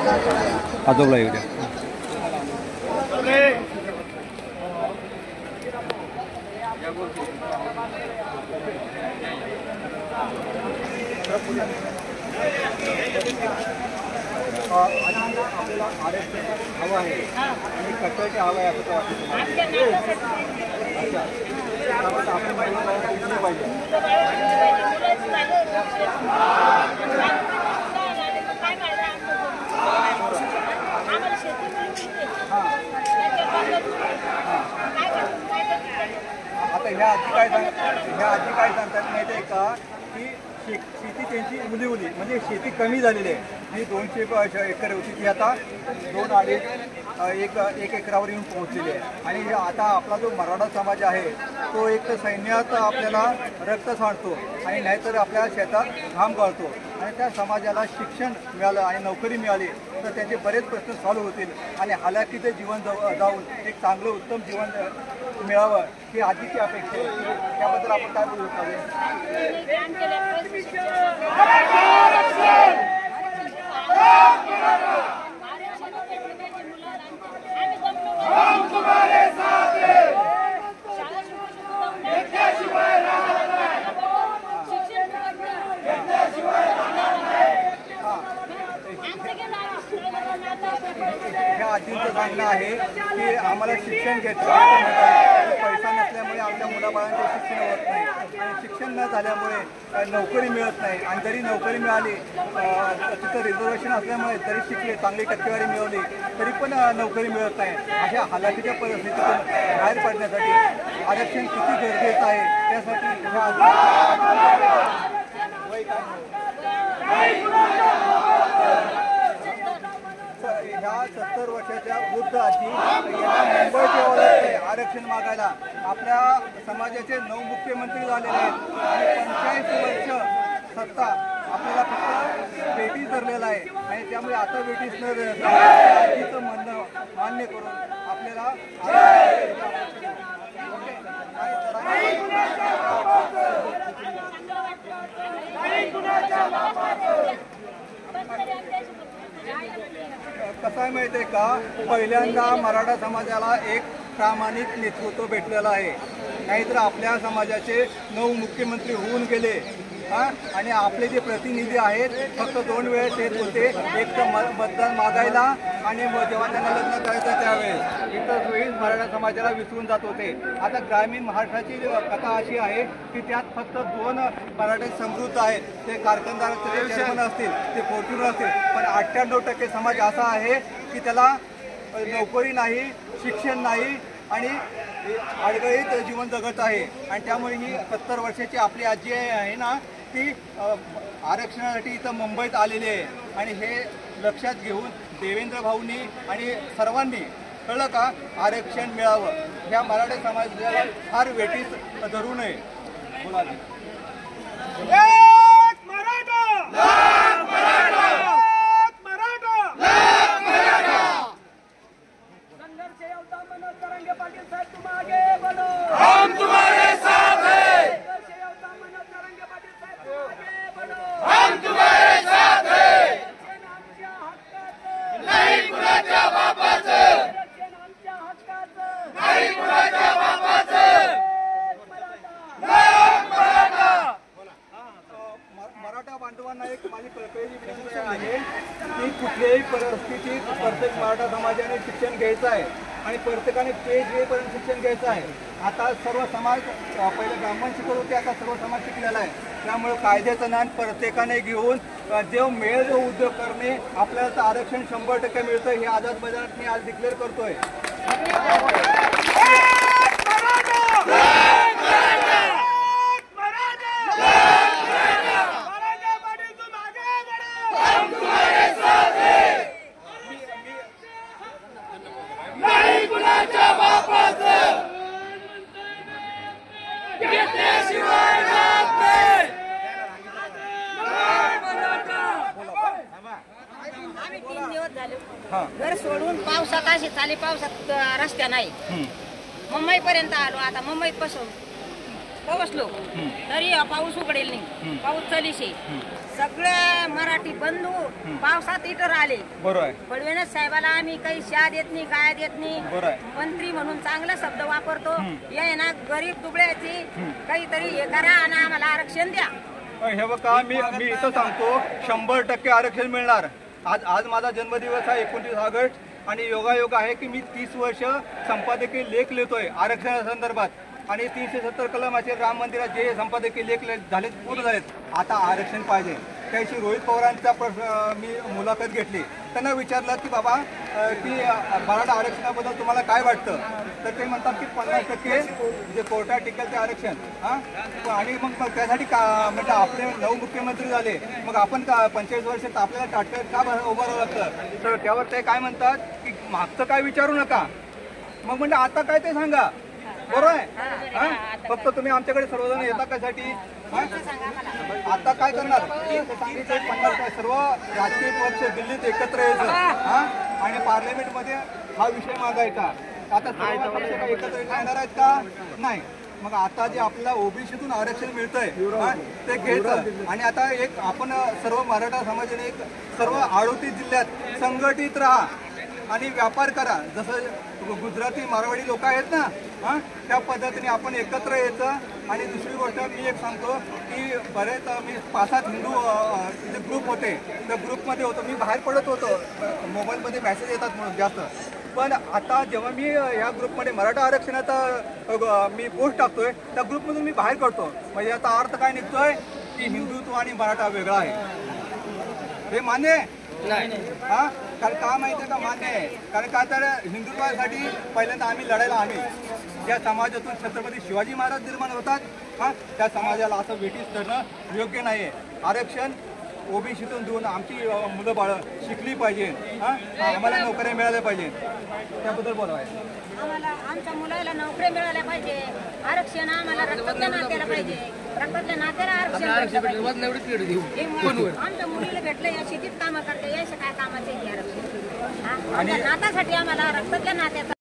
आजोबला येऊ द्या. आपल्याला आरक्षण हवं आहे आणि कट्ट्याची हवं आहे असं वाटतं. आपण पाहिजे आता ह्या आजी काय सांगतात माहिती आहे का की शेती त्यांची उली म्हणजे शेती कमी झालेली आहे. जी 200 एकर होती ती आता 2-2.5 एक एकरावर येऊन पोहोचलेली आहे. आणि आता आपला जो मराठा समाज आहे तो एक तर सैन्यात आपल्याला रक्त सांडतो आणि नाहीतर आपल्या शेतात घाम गाळतो. आणि त्या समाजाला शिक्षण मिळालं आणि नोकरी मिळाली तर त्यांचे बरेच प्रश्न सॉल्व्ह होतील आणि हालाकीचे जीवन जाऊन एक चांगलं उत्तम जीवन मिळावं ही आधीची अपेक्षा आहे. त्याबद्दल आपण काय बोलू ह्या आजींचं सांगणं आहे की आम्हाला शिक्षण घ्यायचं पैसा नसल्यामुळे आमच्या मुलाबाळांचे शिक्षण होत नाही आणि शिक्षण न झाल्यामुळे नोकरी मिळत नाही. आणि जरी नोकरी मिळाली तिथं रिझर्वेशन असल्यामुळे जरी शिकले चांगली टक्केवारी मिळवली तरी पण नोकरी मिळत नाही. अशा हालाकीच्या परिस्थितीतून बाहेर पडण्यासाठी आरक्षण किती गरजेचं आहे त्यासाठी ह्या 70 वर्षाच्या वृद्ध आजी यांना मुंबईत यावं लागतंय आरक्षण मागायला. आपल्या समाजाचे 9 मुख्यमंत्री झालेले आहेत आणि 85 वर्ष सत्ता आपल्याला फक्त बेटी धरलेला आहे. आणि त्यामुळे आता बेटीच न आजीचं म्हणणं मान्य करून आपल्याला कसं आहे माहिती आहे का पहिल्यांदा मराठा समाजाला एक प्रामाणिक नेतृत्व भेटलेलं आहे. नाहीतर आपल्या समाजाचे 9 मुख्यमंत्री होऊन गेले आणि आपले जे प्रतिनिधी आहेत फक्त 2 वेळेस येत होते. एक तर मतदान मागायला आणि जेव्हा त्यांना लग्न करायचं त्यावेळेस इतर वेळेस मराठा समाजाला विसरून जात होते. आता ग्रामीण महाराष्ट्राची कथा अशी आहे की त्यात फक्त 2 मराठे समृद्ध आहेत. ते कारखानदार चेअरमन असतील ते फॉर्च्युनर असतील पण 98% समाज असा आहे की त्याला नोकरी नाही शिक्षण नाही आणि अडगळीत जीवन जगत आहे. आणि त्यामुळे ही 70 वर्षाची आपली आजी आहे ना ती आरक्षणासाठी इथं मुंबईत आलेली आहे. आणि हे लक्षात घेऊन देवेंद्र भाऊंनी आणि सर्वांनी कळलं का आरक्षण मिळावं. ह्या मराठा समाजाला फार वेटीस धरू नये. बोला बांधवांना एक माझी पहिली विनंती आहे की कुठल्याही परिस्थितीत प्रत्येक मराठा समाजाने शिक्षण घ्यायचं आहे आणि प्रत्येकाने पेज येईपर्यंत शिक्षण घ्यायचं आहे. आता सर्व समाज पहिले ब्राह्मण शिकत होते आता सर्व समाज शिकलेला आहे. त्यामुळे कायद्याचं ज्ञान प्रत्येकाने घेऊन जो मिळेल जो उद्योग करणे आपल्याला आरक्षण 100% मिळतं हे आझाद मैदानात मी आज डिक्लेअर करतोय. घर सोडून पावसात अशी चाली पावसात रस्त्या नाही मुंबईपर्यंत आलो. आता मुंबईत पासून पोहोचलो तरी पाऊस उघडेल नाही, पाऊस चलीशे. सगळे मराठी बंधू पावसात इतर आले. बरोबर आहे. फडणवीस साहेबाला आम्ही काही शा देत नाही, काय देत नाही. बरोबर आहे. मंत्री म्हणून चांगला शब्द वापरतो. ये ना गरीब दुबळ्याची काहीतरी हे करा आणि आम्हाला आरक्षण द्या. हे बघा, मी इथं सांगतो 100% आरक्षण मिळणार. आज माझा जन्मदिवस आहे 29 ऑगस्ट आणि योगायोग आहे की मी 30 वर्ष संपादकीय लेख लिहितोय आरक्षणासंदर्भात आणि 370 कलम असे राम मंदिरात जे संपादकीय लेख झालेत पूर्ण झालेत. आता आरक्षण पाहिजे. त्याशी रोहित पवारांचा मी मुलाखत घेतली. त्यांना विचारलं की बाबा की मराठा आरक्षणाबद्दल तुम्हाला काय वाटतं, तर ते म्हणतात की 50% जे कोर्टात टिकेल ते आरक्षण. आणि मग त्यासाठी म्हणजे आपले 9 मुख्यमंत्री झाले, मग आपण 45 वर्षात आपल्याला टाटकत का उभं राहावं लागतं. तर त्यावर ते काय म्हणतात की मागचं काय विचारू नका, मग म्हणजे आता काय ते सांगा. बरोबर आहे. फक्त तुम्ही आमच्याकडे सर्वजण येता कशासाठी. आता काय करणार, सर्व राजकीय पक्ष दिल्लीत एकत्र यायचं आणि पार्लमेंटमध्ये हा विषय मागायचा. आता सर्व पक्ष काही एकत्र येणार आहेत का, नाही. मग आता जे आपल्याला ओबीसीतून आरक्षण मिळतंय ते घ्यायचं आणि आता एक आपण सर्व मराठा समाजाने एक सर्व 38 जिल्ह्यात संघटित राहा आणि व्यापार करा. जसं गुजराती मारवाडी लोक आहेत ना, त्या पद्धतीने आपण एकत्र यायचं. आणि दुसरी गोष्ट मी एक सांगतो की बरेच मी 5-7 हिंदू जे ग्रुप होते त्या ग्रुपमध्ये होतो. मी बाहेर पडत होतो, मोबाईलमध्ये मेसेज येतात म्हणून जास्त. पण आता जेव्हा मी या ग्रुपमध्ये मराठा आरक्षणाचा मी पोस्ट टाकतोय त्या ग्रुपमधून मी बाहेर पडतो. म्हणजे याचा अर्थ काय निघतोय की हिंदुत्व आणि मराठा वेगळा आहे. हे मान्य आहे कारण का माहिती आहे का, मान्य आहे. कारण का तर हिंदुत्वासाठी पहिल्यांदा आम्ही लढायला ज्या समाजातून छत्रपती शिवाजी महाराज निर्माण होतात त्या समाजाला असं वेठीस ठरणं योग्य नाही आहे. आरक्षण ओबीसीतून देऊन आमची मुलं बाळं शिकली पाहिजे, आम्हाला नोकऱ्या मिळाल्या पाहिजे. त्याबद्दल बोलायचं आम्हाला आमच्या मुलाला नोकऱ्या मिळाल्या पाहिजे. आरक्षण आम्हाला रक्तातल्या नात्याला पाहिजे. रक्तातल्या नात्याला आरक्षण आमच्या मुलीला भेटलं या शेतीत कामं करते, याच्या काय कामाचे आरक्षण. आमच्या नातासाठी आम्हाला रक्तातल्या नात्याचं